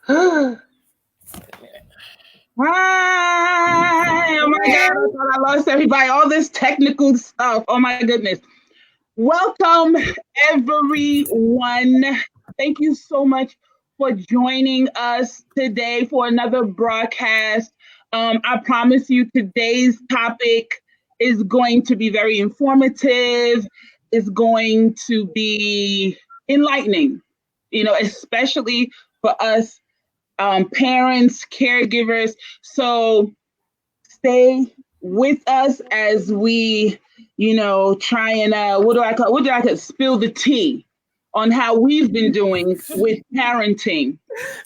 Hi. Oh my God. I thought I lost everybody. All this technical stuff. Oh my goodness. Welcome, everyone. Thank you so much for joining us today for another broadcast. I promise you today's topic is going to be very informative, is going to be enlightening, especially for us parents, caregivers. So stay with us as we, try and what do I call spill the tea on how we've been doing with parenting.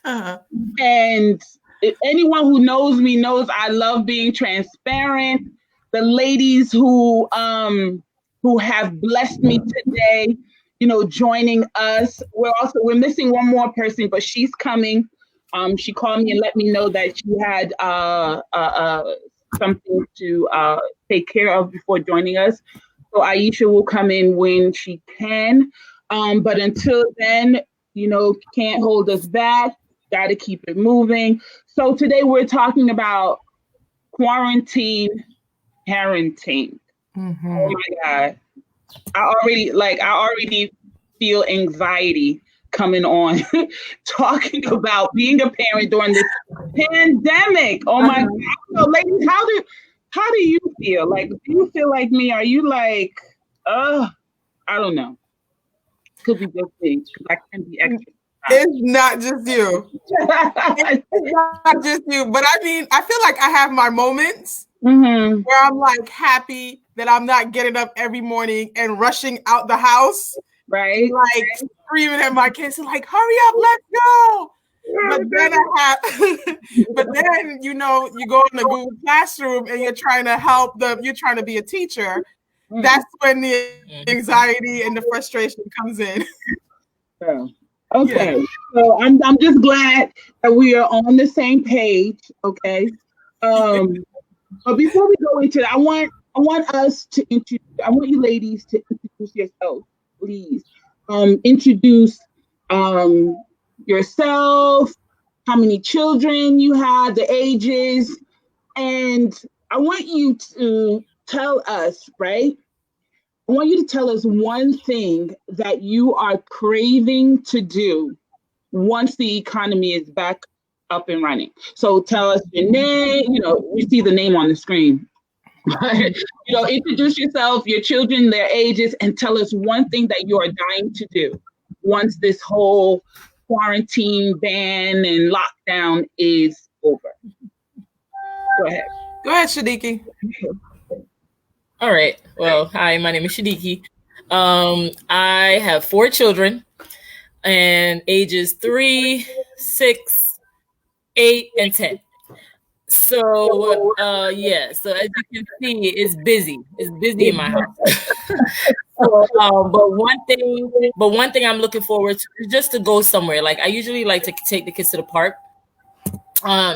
Uh-huh. And if anyone who knows me knows I love being transparent. The ladies who have blessed me today, joining us. We're missing one more person, but she's coming. She called me and let me know that she had something to take care of before joining us. So Aisha will come in when she can. But until then, can't hold us back. Got to keep it moving. So today we're talking about quarantine parenting. Mm-hmm. Oh my God. I already feel anxiety coming on talking about being a parent during this pandemic. Oh my God. So ladies, how do you feel? Like, do you feel like me? Are you like, I don't know. Could be just me because I can be extra. It's not just you. It's not just you. But I mean, I feel like I have my moments where I'm like happy that I'm not getting up every morning and rushing out the house. Right. Like screaming at my kids, like, hurry up, let's go. But then you go in the Google Classroom and you're trying to help them, you're trying to be a teacher. That's when the anxiety and the frustration comes in. Yeah. Okay. Yeah. So I'm just glad that we are on the same page. Okay. But before we go into that, I want you ladies to introduce yourselves, please. Introduce yourself, how many children you have, the ages, and I want you to tell us, right? I want you to tell us one thing that you are craving to do once the economy is back up and running. So tell us your name, we see the name on the screen. Introduce yourself, your children, their ages, and tell us one thing that you are dying to do once this whole quarantine ban and lockdown is over. Go ahead. Go ahead, Shadiki. All right. Well, hi, my name is Shadiki. I have 4 children and ages 3, 6, 8, and 10. So, so as you can see, it's busy. It's busy in my house. But one thing I'm looking forward to is just to go somewhere. Like I usually like to take the kids to the park.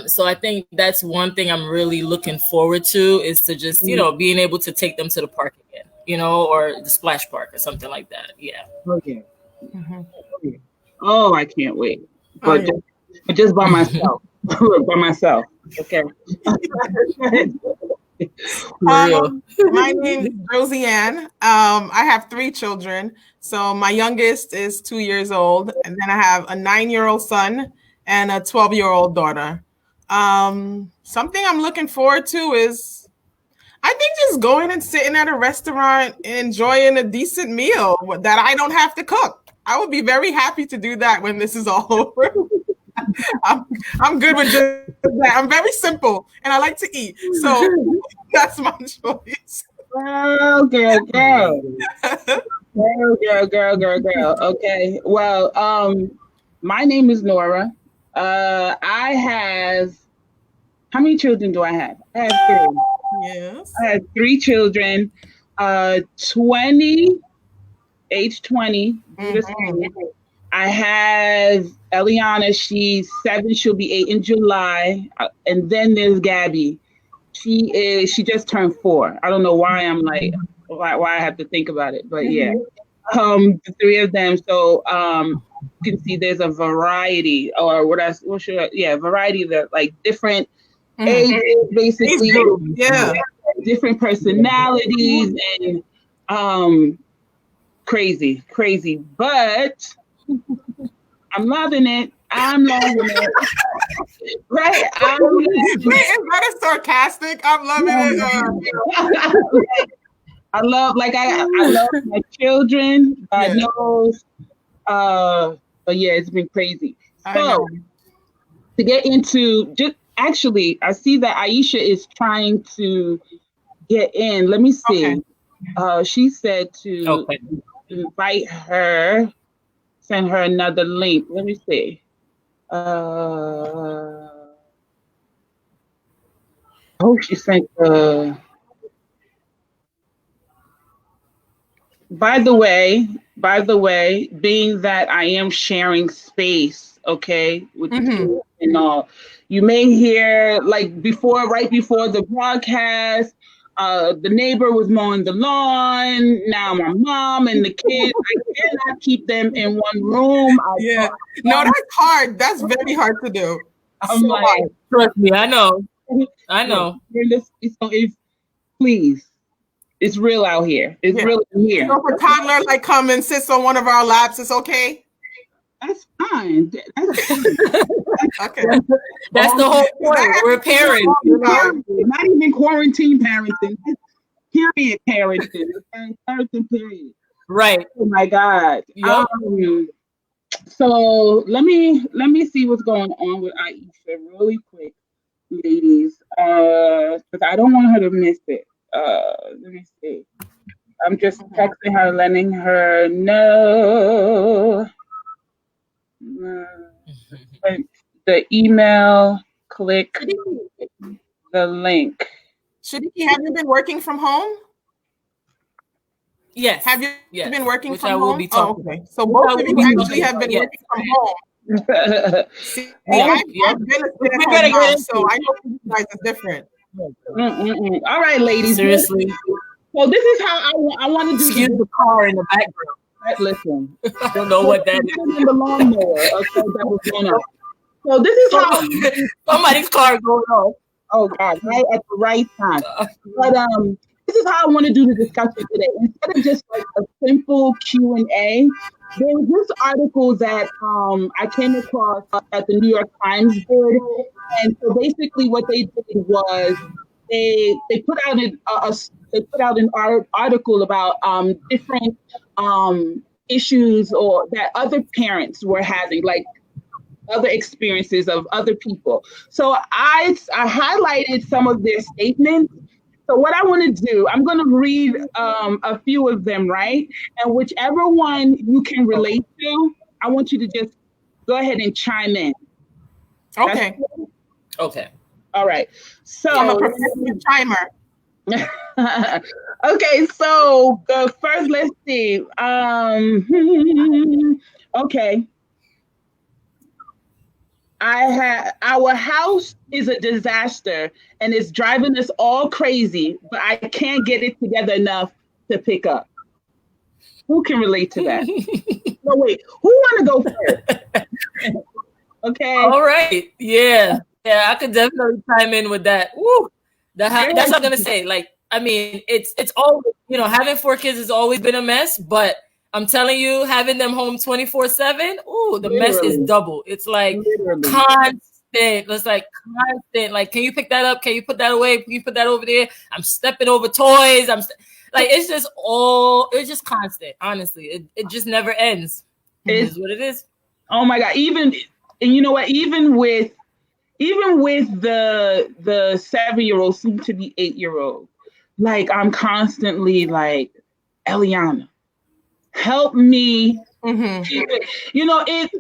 So I think that's one thing I'm really looking forward to is to just, being able to take them to the park again, or the splash park or something like that. Yeah. Okay. Mm-hmm. Oh, I can't wait. But just by myself. By myself. Okay. My name is Roseanne. I have 3 children. So my youngest is 2 years old, and then I have a 9-year-old son and a 12-year-old daughter. Something I'm looking forward to is, I think, just going and sitting at a restaurant and enjoying a decent meal that I don't have to cook. I would be very happy to do that when this is all over. I'm good with just that. I'm very simple and I like to eat. So that's my choice. Girl. Girl. Okay. Well, my name is Nora. I have, how many children do I have? I have 3. Yes. I have 3 children, 20, age 20. I have Eliana, she's 7, she'll be 8 in July. And then there's Gabby. She just turned 4. I don't know why I'm like, why I have to think about it, but yeah. The 3 of them. So you can see there's a variety, or variety that like different ages, basically, different personalities, and crazy, but I'm loving it. Right? Is that a sarcastic? I'm loving it. I love my children. God knows. But yeah, it's been crazy. So to get into actually, I see that Aisha is trying to get in. Let me see. Okay. She said to invite her, send her another link. Let me see. She sent By the way, being that I am sharing space, okay, with the kids and all, you may hear like right before the broadcast, the neighbor was mowing the lawn. Now my mom and the kids, I cannot keep them in one room. No, that's hard. That's very hard to do. I'm like, trust me, I know. Please. It's real out here. It's real here. So if a toddler like come and sits on one of our laps, it's okay? That's fine. Okay. That's the whole point. We're parents. Not even quarantine parenting. Period parenting. Parenting period. Right. Oh my God. Yep. So let me see what's going on with Aisha really quick, ladies. Because I don't want her to miss it. Let me see. I'm just texting her, letting her know the email. Click the link. Shadiki, have you been working from home? Yes. Have you been working from home? Will be talking. Okay. So both of you actually have been working from home. See, I've been at home, so I know you guys is different. All right, ladies. Seriously. So this is how I want to do. Excuse the car in the background. Right, listen. I don't know what that is. The lawnmower. Okay, that was going on. So this is how somebody's car going off. Oh God! Right at the right time. But this is how I want to do the discussion today. Instead of just like a simple Q&A, there was this article that I came across at the New York Times did, and so basically what they did was they put out an article about different issues or that other parents were having, like other experiences of other people. So I highlighted some of their statements. So what I want to do, I'm going to read a few of them, right? And whichever one you can relate to, I want you to just go ahead and chime in. Okay. Okay. All right. So I'm a professional chimer. Okay, so the first, let's see. Okay. Our house is a disaster and it's driving us all crazy, but I can't get it together enough to pick up. Who can relate to that? No, wait, who want to go first? Okay. All right. Yeah, I could definitely chime in with that. Woo. That's what I'm gonna say. Like, I mean, it's always, having 4 kids has always been a mess, but I'm telling you, having them home 24/7, the mess is double. It's like constant. It's like constant. Like, can you pick that up? Can you put that away? Can you put that over there? I'm stepping over toys. It's just constant. Honestly, it just never ends. It is what it is. Oh my God! And you know what? Even with the 7-year-old, soon to be 8-year-old, like I'm constantly like, Eliana, help me. It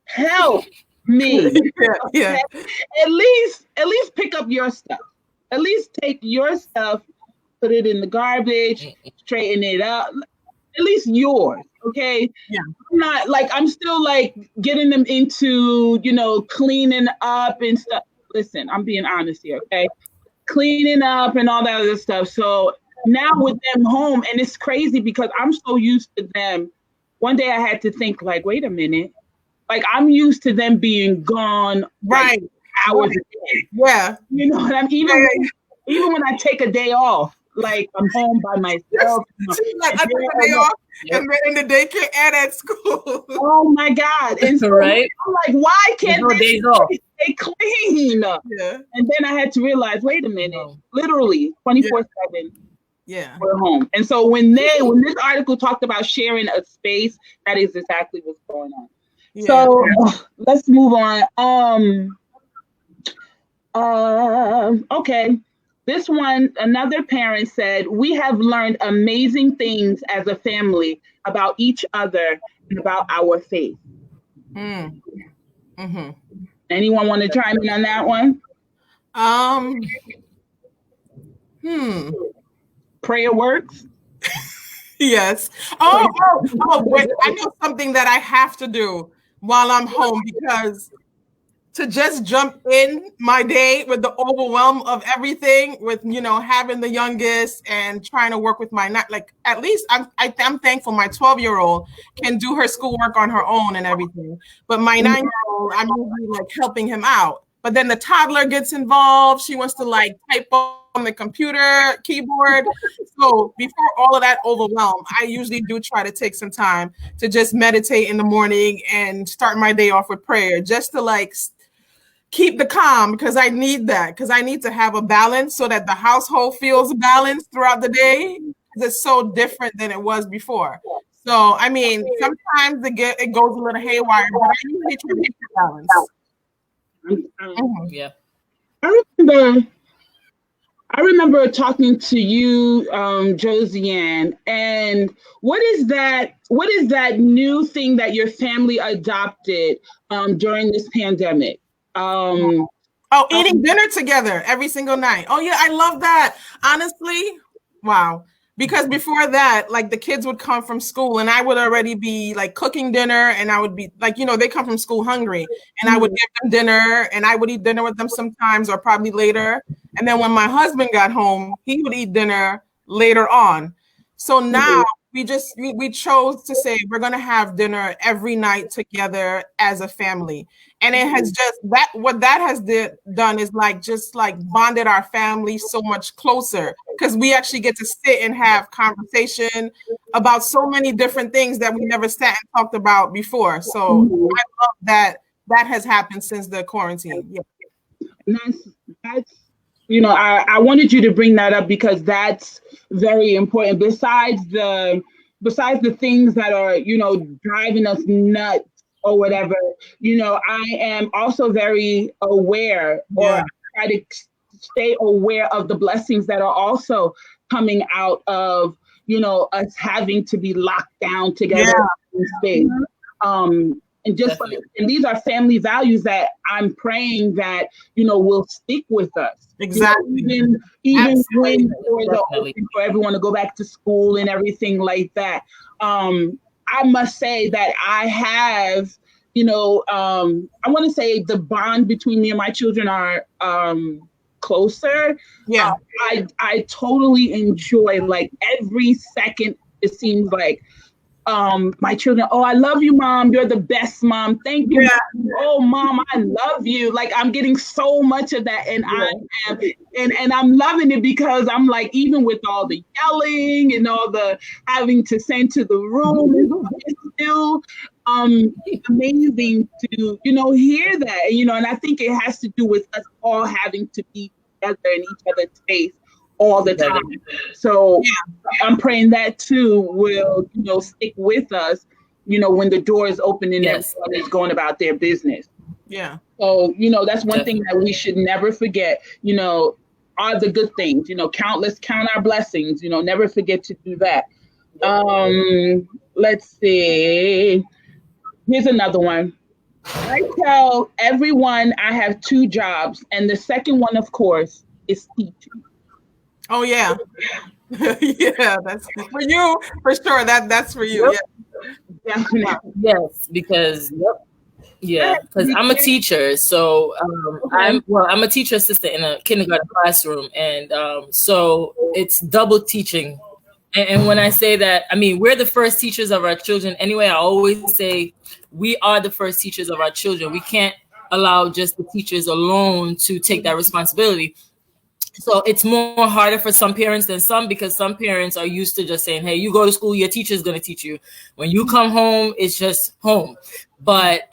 help me. Yeah. At least pick up your stuff. At least take your stuff, put it in the garbage, straighten it up. At least yours, okay? Yeah. I'm still like getting them into, cleaning up and stuff. Listen, I'm being honest here, okay? Cleaning up and all that other stuff. So now with them home, and it's crazy because I'm so used to them one day I had to think like, wait a minute, like I'm used to them being gone Right. like, hours a day. Yeah. You know what I mean? Even when I take a day off, like I'm home by myself. Like I took a day off and then in the daycare and at school. Oh my God. And so Right. I'm like, why can't they stay clean? Yeah. And then I had to realize, wait a minute, literally 24/7. Yeah. We're home. And so when this article talked about sharing a space, that is exactly what's going on. Yeah. So let's move on. Okay. This one, another parent said, we have learned amazing things as a family about each other and about our faith. Mm-hmm. Anyone want to chime in on that one? Prayer works? Yes. Wait, I know something that I have to do while I'm home, because to just jump in my day with the overwhelm of everything, with, you know, having the youngest and trying to work with at least I'm thankful my 12-year-old can do her schoolwork on her own and everything. But my 9-year-old, I'm usually like helping him out. But then the toddler gets involved. She wants to like type on the computer keyboard. So before all of that overwhelm, I usually do try to take some time to just meditate in the morning and start my day off with prayer, just to like keep the calm, because I need that, because I need to have a balance so that the household feels balanced throughout the day. It's so different than it was before. So, I mean, sometimes it goes a little haywire, but I usually try to keep the balance. Yeah. I remember talking to you, Josiane, and what is that new thing that your family adopted during this pandemic? Eating dinner together every single night. Oh yeah, I love that. Honestly, wow. Because before that, like the kids would come from school and I would already be like cooking dinner, and I would be like, you know, they come from school hungry, and I would give them dinner and I would eat dinner with them sometimes, or probably later. And then when my husband got home, he would eat dinner later on. So now we chose to say we're going to have dinner every night together as a family. And it has just what that has done is just bonded our family so much closer, because we actually get to sit and have conversation about so many different things that we never sat and talked about before. So I love that has happened since the quarantine. Yeah. And that's you know, I wanted you to bring that up because that's very important. Besides the things that are, you know, driving us nuts or whatever, you know, I am also very aware, or try to stay aware of the blessings that are also coming out of, you know, us having to be locked down together in space. And just and these are family values that I'm praying that, you know, will stick with us. Exactly. You know, even when doors are open for everyone to go back to school and everything like that. I must say that I have, you know, I want to say the bond between me and my children are closer. Yeah. I totally enjoy, like, every second, it seems like, my children, oh, I love you, Mom. You're the best, Mom. Thank you. Yeah. Oh, Mom, I love you. Like, I'm getting so much of that. And and I'm loving it because I'm like, even with all the yelling and all the having to send to the room, it's still amazing to, you know, hear that, you know, and I think it has to do with us all having to be together in each other's space all the time. So I'm praying that too will, you know, stick with us, you know, when the door is open and everyone is going about their business. Yeah. So, you know, that's one thing that we should never forget, you know, are the good things, you know, let's count our blessings, you know, never forget to do that. Let's see. Here's another one. I tell everyone I have 2 jobs, and the second one, of course, is teaching. Oh yeah. Yeah, that's for you, for sure. That's for you. Yep. Yeah. Yes, because because I'm a teacher, so I'm a teacher assistant in a kindergarten classroom, and so it's double teaching And when I say that, I mean, we're the first teachers of our children. Anyway, I always say we are the first teachers of our children. We can't allow just the teachers alone to take that responsibility. So it's more harder for some parents than some, because some parents are used to just saying, hey, you go to school, your teacher is going to teach you. When you come home, it's just home. But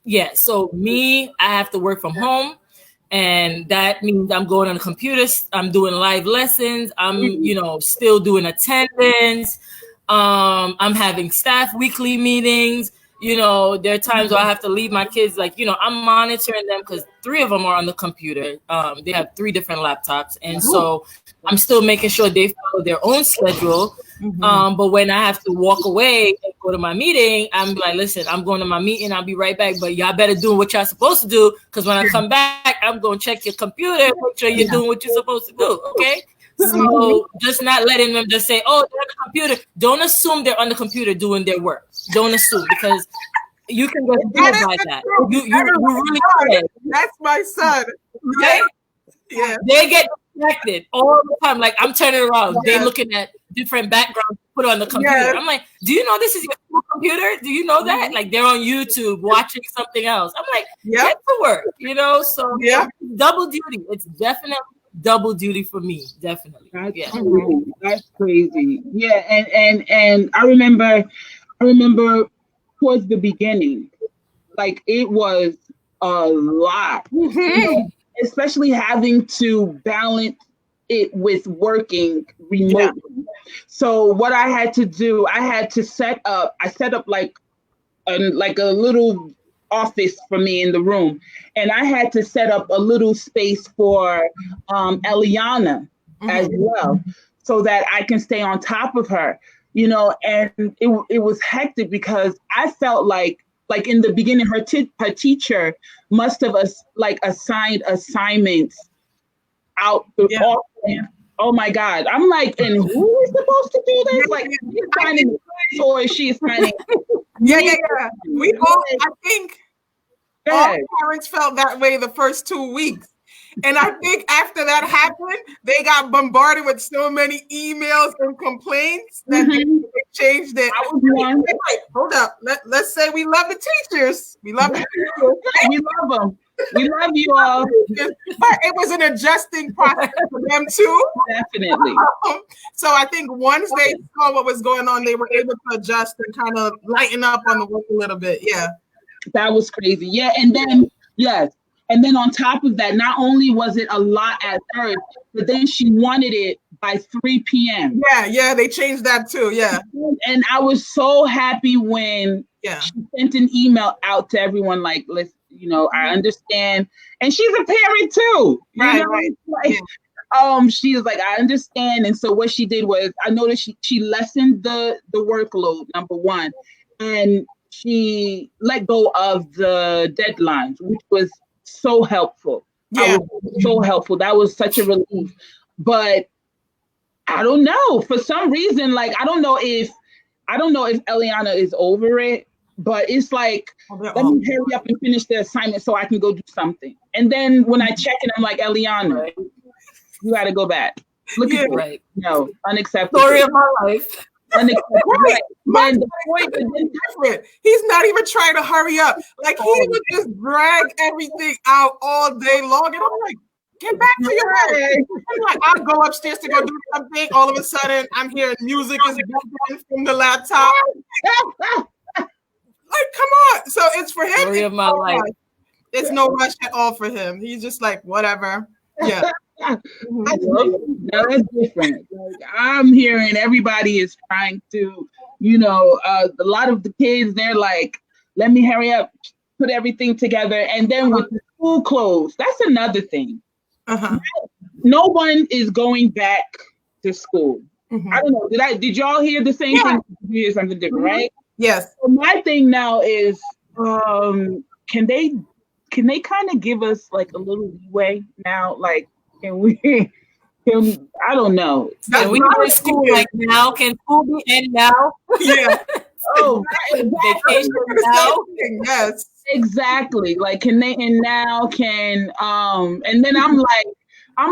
yeah, so me, I have to work from home. And that means I'm going on the computer. I'm doing live lessons. I'm, still doing attendance. I'm having staff weekly meetings. There are times where I have to leave my kids, I'm monitoring them because 3 of them are on the computer. They have 3 different laptops. And so I'm still making sure they follow their own schedule. But when I have to walk away and go to my meeting, I'm like, listen, I'm going to my meeting. I'll be right back. But y'all better do what y'all supposed to do, because when I come back, I'm going to check your computer, make sure you're doing what you're supposed to do. Okay. So just not letting them just say, oh, they're on the computer. Don't assume they're on the computer doing their work. Don't assume, because you can get fooled by that. You really can. That's my son. Okay? Yeah. They get distracted all the time. Like, I'm turning around. They're looking at different backgrounds put on the computer. I'm like, do you know this is your computer? Do you know that? Like, they're on YouTube watching something else. I'm like, get to work, So double duty. It's definitely double duty for me. Definitely. That's crazy. Yeah. And I remember towards the beginning, like, it was a lot, especially having to balance it with working remotely. So what I had to do, I set up like a little office for me in the room, and I had to set up a little space for Eliana as well, so that I can stay on top of her, and it was hectic, because I felt like in the beginning, her teacher must have assigned assignments out. Oh my God. I'm like, and who is supposed to do this? Like, is she assigning this, or is she assigning? Yeah. We all, I think all parents felt that way the first 2 weeks. And I think after that happened, they got bombarded with so many emails and complaints that they changed it. Wait, hold up. Let's say we love the teachers. We love the teachers. We love them. We love you all. But it was an adjusting process for them too. Definitely. So I think once they saw what was going on, they were able to adjust and kind of lighten up on the work a little bit. Yeah. That was crazy. Yeah. And then, and then on top of that, not only was it a lot at first, but then she wanted it by 3 p.m. Yeah, they changed that too. Yeah. And I was so happy when she sent an email out to everyone, like, listen, I understand. And she's a parent too. Right. She was like, I understand. And so what she did was, I noticed she lessened the workload, number one, and she let go of the deadlines, which was so helpful. Yeah. So helpful. That was such a relief. But I don't know, for some reason, like, I don't know if Eliana is over it, but it's like, let me hurry up and finish the assignment so I can go do something. And then when I check it, I'm like, Eliana, you got to go back. Look at right. No, unacceptable. Story of my life. Unacceptable. Right. The point is different. He's not even trying to hurry up. Like, he would just drag everything out all day long. And I'm like, get back to your work. I'm like, I'll go upstairs to go do something. All of a sudden, I'm hearing music is bumping from the laptop. Like, come on. So it's for him. Story of my life. It's no rush at all for him. He's just like, whatever. Yeah. That's different. Like, I'm hearing everybody is trying to, a lot of the kids, they're like, let me hurry up, put everything together. And then with the school closed, that's another thing. No one is going back to school. I don't know. Did y'all hear the same thing? Did you hear something different, right? Yes. So my thing now is, can they kind of give us like a little leeway now? Like, I don't know. Can we go to school like now? Can school be in now? Yeah. Vacation now? Yes. Exactly. Like, can they end now? And then I'm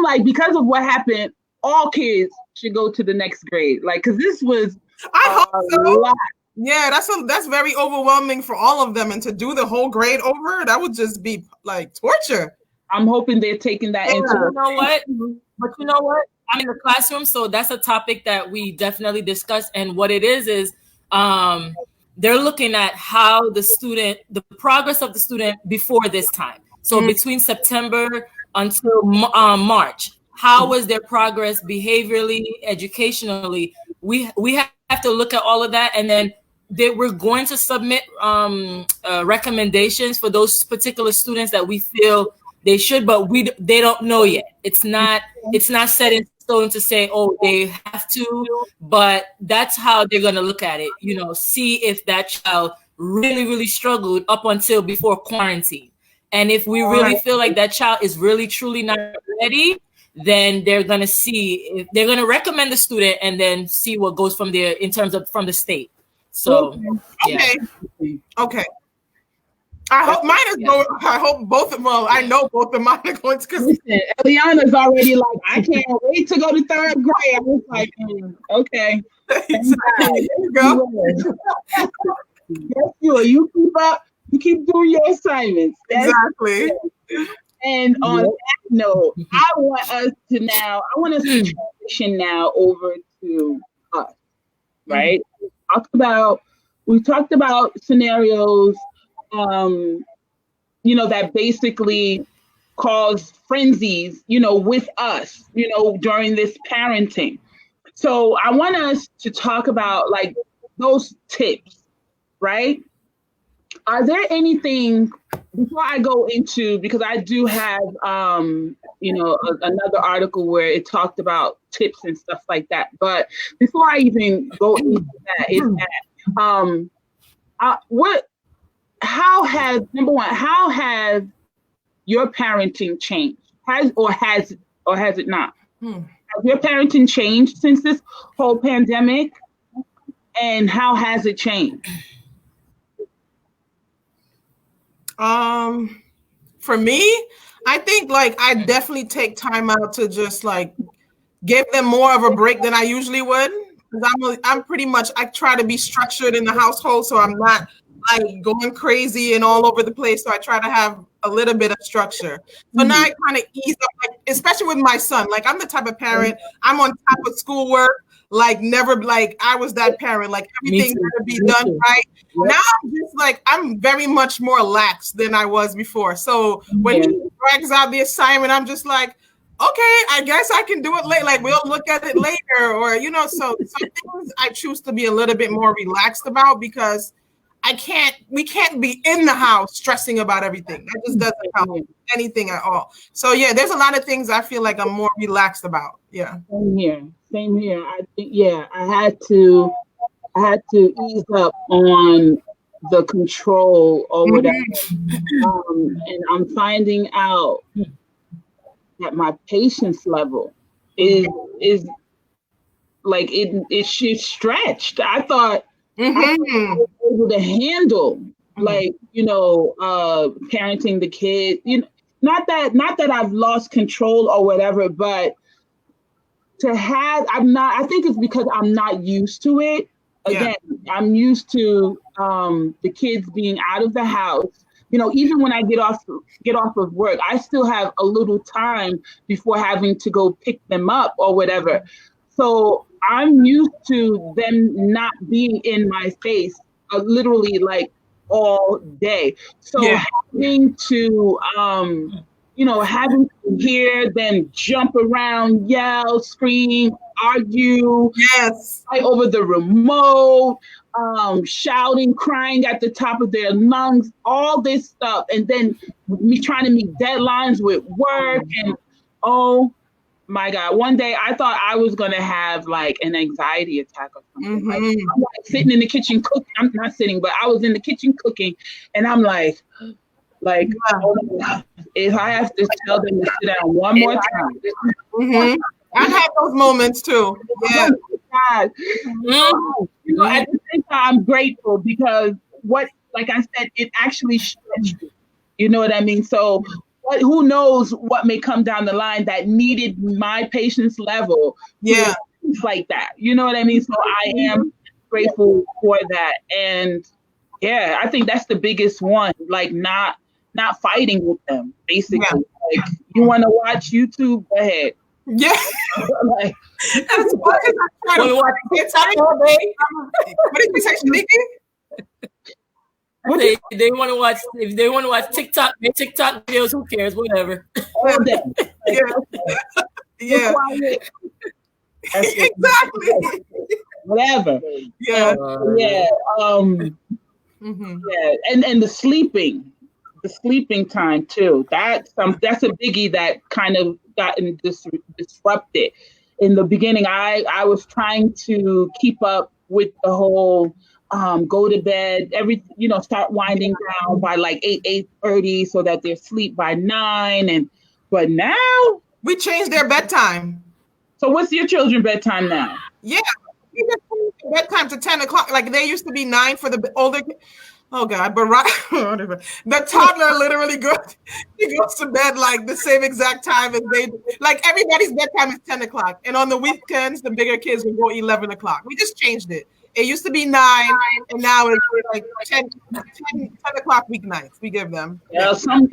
like, because of what happened all kids should go to the next grade. Like, because this was I hope so. lot. Yeah, that's very overwhelming for all of them, and to do the whole grade over, that would just be like torture. I'm hoping they're taking that into. You know what? But you know what? I'm in the classroom, so that's a topic that we definitely discuss. And what it is they're looking at how the progress of the student before this time. So between September until March, how was their progress behaviorally, educationally? We have to look at all of that, and then we're going to submit recommendations for those particular students that we feel they should, but they don't know yet. It's not set in stone to say, oh, they have to, but that's how they're going to look at it. See if that child really, really struggled up until before quarantine. And if we really feel like that child is really, truly not ready, then they're going to recommend the student and then see what goes from there in terms of from the state. So, Okay. I hope mine is going. I hope both of them. Well, I know both of mine are going to. Because Eliana's already like, I can't wait to go to third grade. I was like, okay. Exactly. There you go. Yes, you keep up. You keep doing your assignments. Exactly. And on that note, I want us to transition now over to us, right? We talked about scenarios, that basically cause frenzies, with us, during this parenting. So I want us to talk about like those tips, right? Are there anything, before I go into, because I do have, another article where it talked about tips and stuff like that. But before I even go into that, how has your parenting changed? Has it not? Has your parenting changed since this whole pandemic? And how has it changed? For me, I think like I definitely take time out to just like give them more of a break than I usually would. Because I'm pretty much, I try to be structured in the household, so I'm not like going crazy and all over the place. So I try to have a little bit of structure. So now I kind of ease up, like, especially with my son. Like I'm the type of parent, I'm on top of schoolwork. Like never, like I was that parent, like everything had to be done right. Yep. Now I'm just like, I'm very much more lax than I was before. So when he drags out the assignment, I'm just like, okay, I guess I can do it later. Like we'll look at it later, or so some things I choose to be a little bit more relaxed about, because we can't be in the house stressing about everything. That just doesn't help anything at all. So yeah, there's a lot of things I feel like I'm more relaxed about. Yeah. Same here. I think I had to ease up on the control or whatever. And I'm finding out that my patience level is like it should stretched. I thought I was able to handle parenting the kid. Not that I've lost control or whatever, but I think it's because I'm not used to it. Again, I'm used to the kids being out of the house. Even when I get off of work, I still have a little time before having to go pick them up or whatever. So I'm used to them not being in my face, literally like all day. So having to hear them jump around, yell, scream, argue, fight over the remote, shouting, crying at the top of their lungs, all this stuff. And then me trying to meet deadlines with work. And oh my God, one day I thought I was going to have like an anxiety attack or something. Like, I'm like sitting in the kitchen cooking. I'm not sitting, but I was in the kitchen cooking. And I'm like, oh my God, if I have to tell them to sit down one more time. I have those moments too. Yeah. At the same time, I'm grateful because like I said, it actually stretched me. You know what I mean? So But who knows what may come down the line that needed my patience level. Yeah. Things like that. You know what I mean? So I am grateful for that. And yeah, I think that's the biggest one. Like not fighting with them, basically. Yeah. Like, you want to watch YouTube? Go ahead. Yeah. Like, That's why I try to watch TikTok all day. What did you say, Shaniki? They want to watch. If they want to watch TikTok videos, who cares? Whatever. all day. Yeah. Yeah. Exactly. Whatever. Yeah. Yeah. Yeah. And the sleeping time too. That's a biggie that kind of gotten disrupted. In the beginning, I was trying to keep up with the whole go to bed, start winding down by like 8:30 so that they're asleep by 9. But now we changed their bedtime. So what's your children's bedtime now? Yeah, we just changed their bedtime to 10 o'clock. Like they used to be 9 for the older. Oh God, but the toddler literally goes to bed like the same exact time as they do. Like everybody's bedtime is 10 o'clock. And on the weekends, the bigger kids will go 11 o'clock. We just changed it. It used to be 9, and now it's like 10 o'clock weeknights. We give them. Yeah, some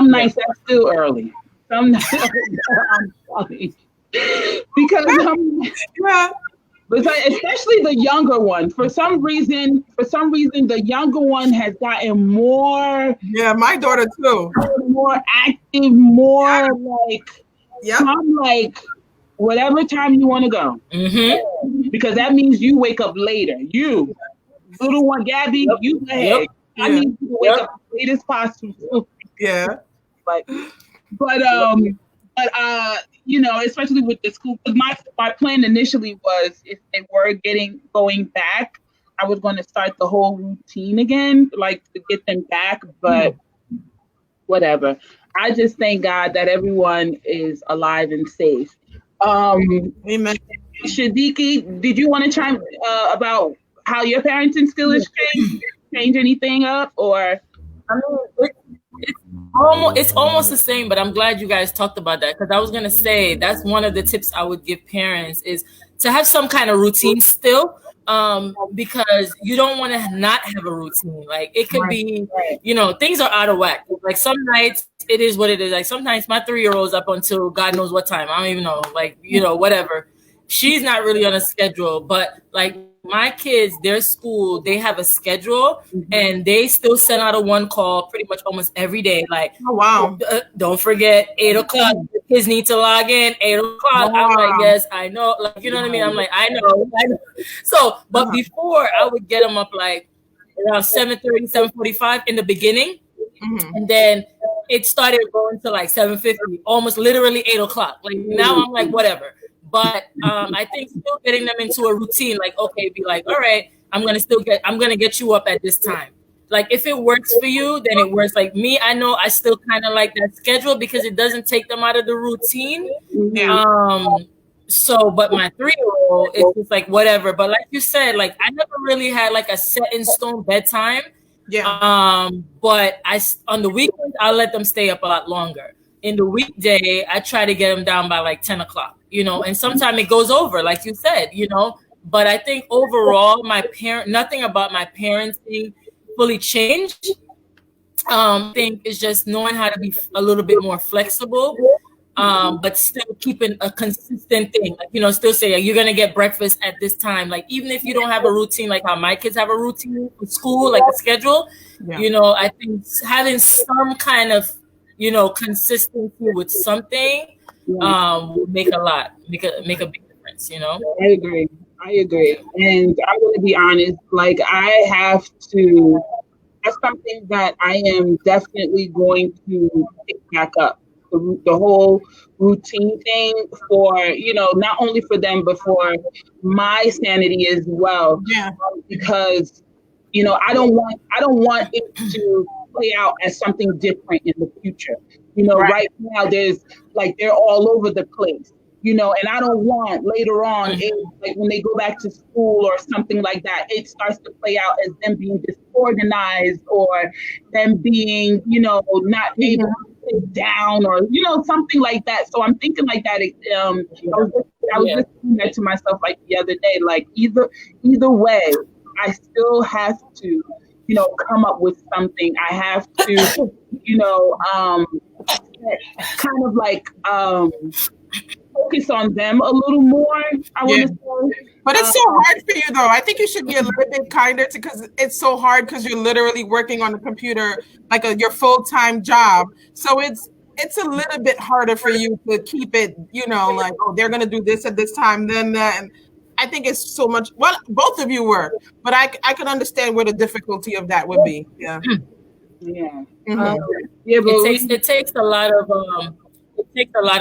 nights that's still early. Some nights, I'm sorry. Because yeah. But especially the younger one. For some reason, the younger one has gotten more. Yeah, my daughter too. More active, more like. Yeah. I'm like, whatever time you want to go, because that means you wake up later. You, little one, Gabby, you go ahead. I need you to wake up as late as possible. Yeah. But especially with the school, because my plan initially was if they were going back, I was going to start the whole routine again, like to get them back. But whatever. I just thank God that everyone is alive and safe. Amen. Shadiki, did you want to chime about how your parenting skill has changed? Change anything up, or? I mean, it's almost the same, but I'm glad you guys talked about that, because I was gonna say that's one of the tips I would give parents is to have some kind of routine still, because you don't want to not have a routine. Like it could be, things are out of whack. Like some nights it is what it is. Like sometimes my 3-year-old's up until God knows what time. I don't even know. Like whatever. She's not really on a schedule, but like my kids, their school, they have a schedule, and they still send out a one call pretty much almost every day. Like, oh wow, don't forget 8 o'clock. The kids need to log in 8 o'clock. Wow. I'm like, yes, I know. Like, you know what I mean? I'm like, I know. So, but before I would get them up like around 7:30, 7:45 in the beginning, and then it started going to like 7:50, almost literally 8 o'clock. Like now I'm like, whatever. But I think still getting them into a routine, like, okay, be like, all right, I'm gonna get you up at this time. Like if it works for you, then it works. Like me, I know I still kind of like that schedule because it doesn't take them out of the routine. But my 3-year-old, it's just like whatever. But like you said, like I never really had like a set in stone bedtime. Yeah. But on the weekends, I'll let them stay up a lot longer. In the weekday, I try to get them down by like 10 o'clock, and sometimes it goes over, like you said, but I think overall, nothing about my parenting fully changed. I think it's just knowing how to be a little bit more flexible, but still keeping a consistent thing. Like, still say you're going to get breakfast at this time. Like, even if you don't have a routine, like how my kids have a routine for school, like a schedule, I think having some kind of, consistency with something will make a big difference, I agree. And I'm going to be honest, like that's something that I am definitely going to pick back up. The whole routine thing for, not only for them, but for my sanity as well. Yeah. Because, I don't want it to play out as something different in the future. Right now they're all over the place, and I don't want later on, like when they go back to school or something like that, it starts to play out as them being disorganized or them being, not able to sit down or, something like that. So I'm thinking like that. I was just saying that to myself like the other day, like either way, I still have to, come up with something. I have to, kind of like focus on them a little more, I want to say. But it's so hard for you, though. I think you should be a little bit kinder because it's so hard because you're literally working on the computer like your full-time job. So it's a little bit harder for you to keep it, like, oh, they're going to do this at this time, then that. And I think it's so much. Well, both of you work, but I could understand where the difficulty of that would be. Yeah. Yeah. It takes a lot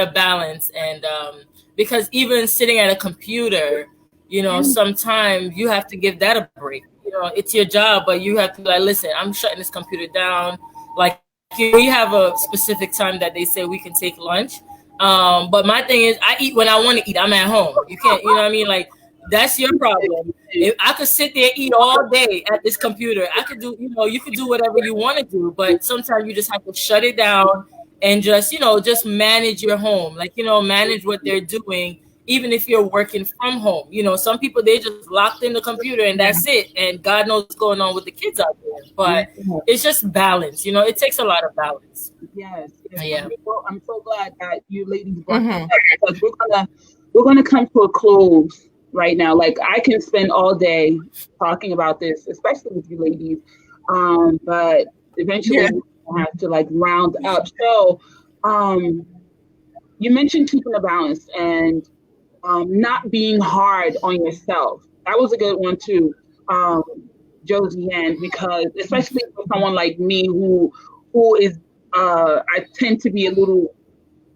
of balance, and because even sitting at a computer, sometimes you have to give that a break. It's your job, but you have to like, listen, I'm shutting this computer down. Like we have a specific time that they say we can take lunch. But my thing is, I eat when I want to eat. I'm at home. You can't, you know what I mean? Like that's your problem. If I could sit there eat all day at this computer, I could do, you could do whatever you want to do, but sometimes you just have to shut it down and just, just manage your home, like, manage what they're doing, even if you're working from home. Some people, they just locked in the computer and that's it. And God knows what's going on with the kids out there, but it's just balance. It takes a lot of balance. Yes. Yeah. I'm so glad that you ladies brought that up, because we're gonna come to a close right now. Like I can spend all day talking about this, especially with you ladies. But eventually we'll have to like round up. So you mentioned keeping a balance and not being hard on yourself. That was a good one too, Josie Ann, because especially for someone like me who is I tend to be a little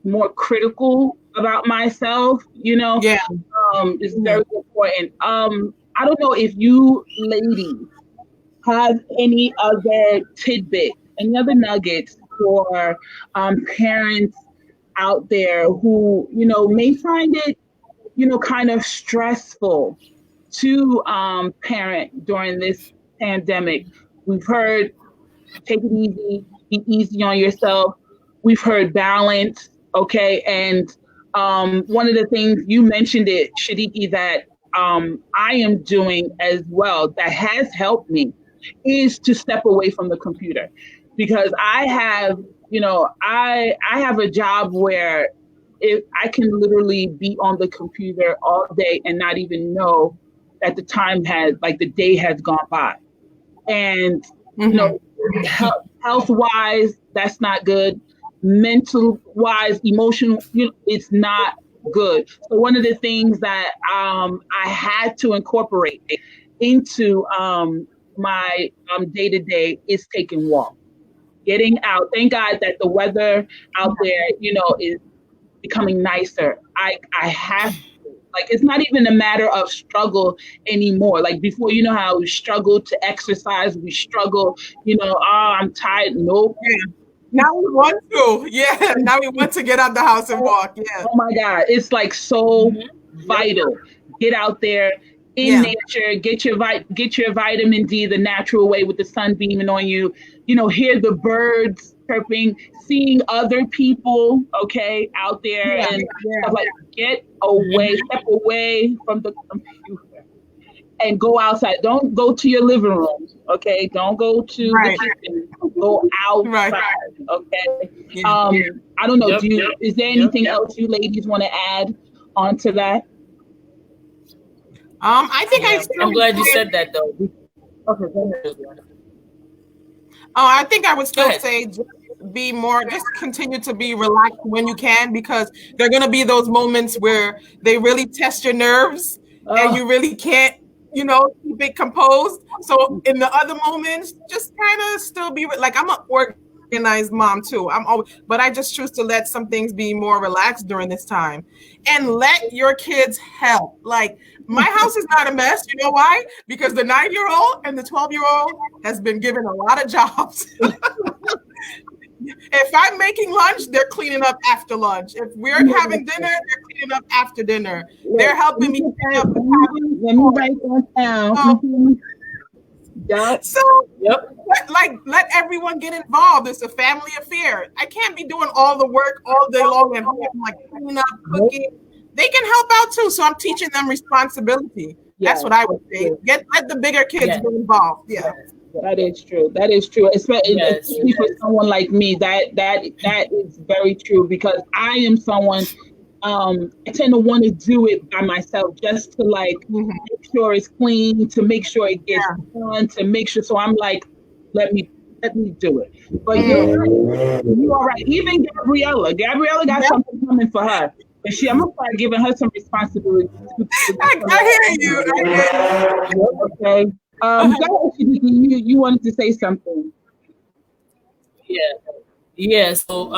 more critical about myself, it's very important. I don't know if you ladies have any other tidbit, any other nuggets for parents out there who, may find it, kind of stressful to parent during this pandemic. We've heard take it easy, be easy on yourself. We've heard balance, okay? And one of the things you mentioned it, Shadiki, that I am doing as well that has helped me is to step away from the computer, because I have, I have a job where I can literally be on the computer all day and not even know that the day has gone by. And, health wise, that's not good. Mental wise, emotional, it's not good. So one of the things that I had to incorporate into my day-to-day is taking walks, getting out. Thank God that the weather out there, is becoming nicer. I have to. Like, it's not even a matter of struggle anymore. Like before, how we struggle to exercise, we struggle, I'm tired. Nope. Now we want to. Yeah. Now we want to get out the house and walk. Yeah. Oh my God. It's like so vital. Get out there in nature, get your vitamin D the natural way with the sun beaming on you, hear the birds chirping, seeing other people, okay, out there and stuff like get away, step away from the computer and go outside. Don't go to your living room, okay? Don't go to the kitchen. Go outside, okay? I don't know. Is there anything else you ladies want to add onto that? I think I'm glad you said that though. Okay, go ahead. I think I would still say just continue to be relaxed when you can, because there are going to be those moments where they really test your nerves and you really can't, keep it composed. So in the other moments, just kind of still be like, I'm an organized mom too. But I just choose to let some things be more relaxed during this time and let your kids help. Like my house is not a mess. You know why? Because the 9-year-old and the 12-year-old has been given a lot of jobs. If I'm making lunch, they're cleaning up after lunch. If we're having dinner, they're cleaning up after dinner. They're helping me clean up. Let me write that down. So let everyone get involved. It's a family affair. I can't be doing all the work all day long and like cleaning up, cooking. They can help out too. So I'm teaching them responsibility. That's what I would say. Let the bigger kids get involved. Yeah. That is true. That is true. Especially for someone like me, that is very true, because I am someone, I tend to want to do it by myself, just to like make sure it's clean, to make sure it gets done, to make sure. So I'm like, let me do it. But you all right. Even Gabriella got something coming for her. But I'm gonna start giving her some responsibility. I hear you. Okay. You wanted to say something. Yeah. So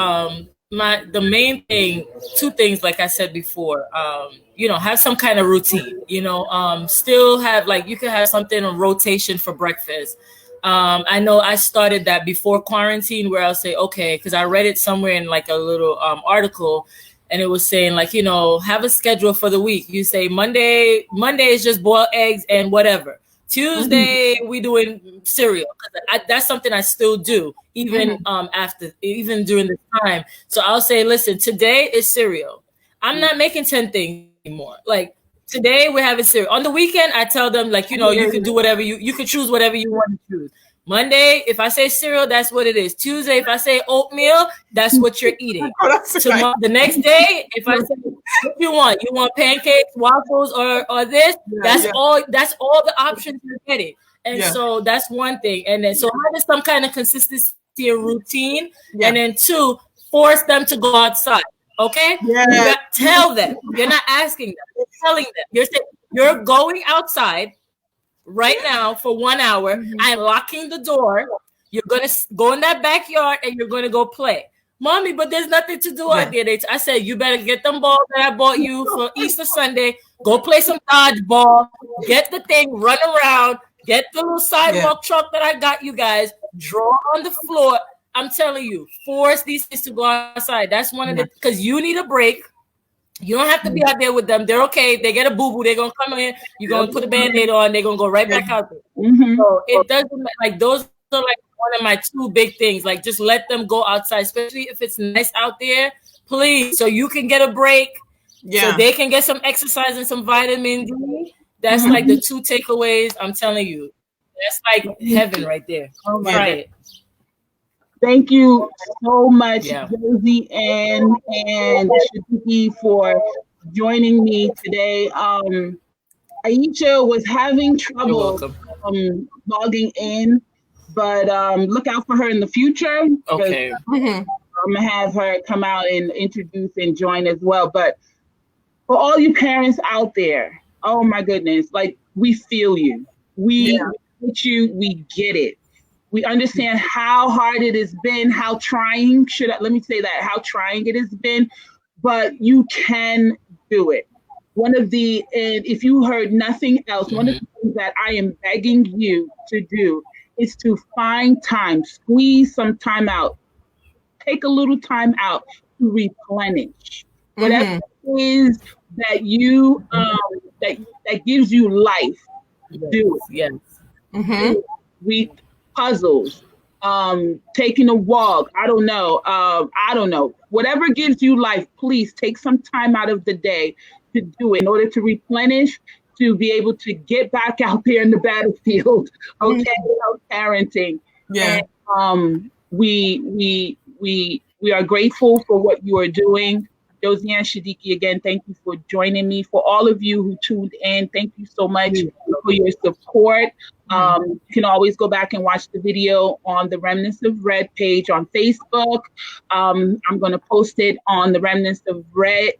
the main thing, two things, like I said before, have some kind of routine, still have, like, you can have something on rotation for breakfast. I know I started that before quarantine, where I'll say, okay, because I read it somewhere in like a little article, and it was saying, like, have a schedule for the week. You say Monday is just boiled eggs and whatever. Tuesday we doing cereal. That's something I still do, even even during the time. So I'll say, listen, today is cereal. I'm not making 10 things anymore. Like, today we're having cereal. On the weekend, I tell them, like, you can do whatever you can choose whatever you want to choose. Monday, if I say cereal, that's what it is. Tuesday, if I say oatmeal, that's what you're eating. Tomorrow, the next day, if I say what you want pancakes, waffles, or this, that's all the options you're getting. And so that's one thing. And then so having some kind of consistency and routine, and then two, force them to go outside. Okay? Tell them. You're not asking them. You're telling them. You're saying you're going outside right now for 1 hour. I'm locking the door. You're gonna go in that backyard and you're gonna go play. Mommy, but there's nothing to do out there. I said, you better get them balls that I bought you for Easter Sunday. Go play some dodgeball. Get the thing, run around. Get the little sidewalk truck that I got you guys. Draw on the floor. I'm telling you, force these kids to go outside. That's one of the, because you need a break. You don't have to be out there with them. They're okay. They get a boo-boo. They're going to come in. You're going to put a Band-Aid on. They're going to go right back out there. So it doesn't, like, those are like one of my two big things. Like, just let them go outside, especially if it's nice out there, please. So you can get a break. So they can get some exercise and some vitamin D. That's like the two takeaways. I'm telling you. That's like heaven right there. Try it. Thank you so much, Josie and Shadiki, for joining me today. Aisha was having trouble logging in, but look out for her in the future. Okay. I'm gonna have her come out and introduce and join as well. But for all you parents out there, oh my goodness, like, we feel you. We get you. We get it. We understand how hard it has been, how trying, how trying it has been, but you can do it. And if you heard nothing else, one of the things that I am begging you to do is to find time, squeeze some time out, take a little time out to replenish. Whatever it is that you, that gives you life, do it. We puzzles, taking a walk. I don't know. Whatever gives you life, please take some time out of the day to do it in order to replenish, to be able to get back out there in the battlefield. Okay, parenting. And we are grateful for what you are doing. Josie and Shadiki, again, thank you for joining me. For all of you who tuned in, thank you so much for your support. You can always go back and watch the video on the Remnants of Red page on Facebook. I'm going to post it on the Remnants of Red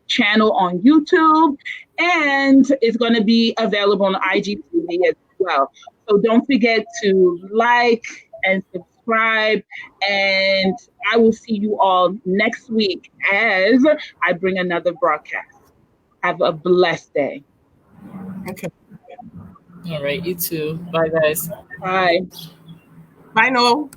channel on YouTube, and it's going to be available on IGTV as well. So don't forget to like and subscribe, and I will see you all next week as I bring another broadcast. Have a blessed day. Okay. All right, you too. Bye, guys. Bye. Bye, Noel.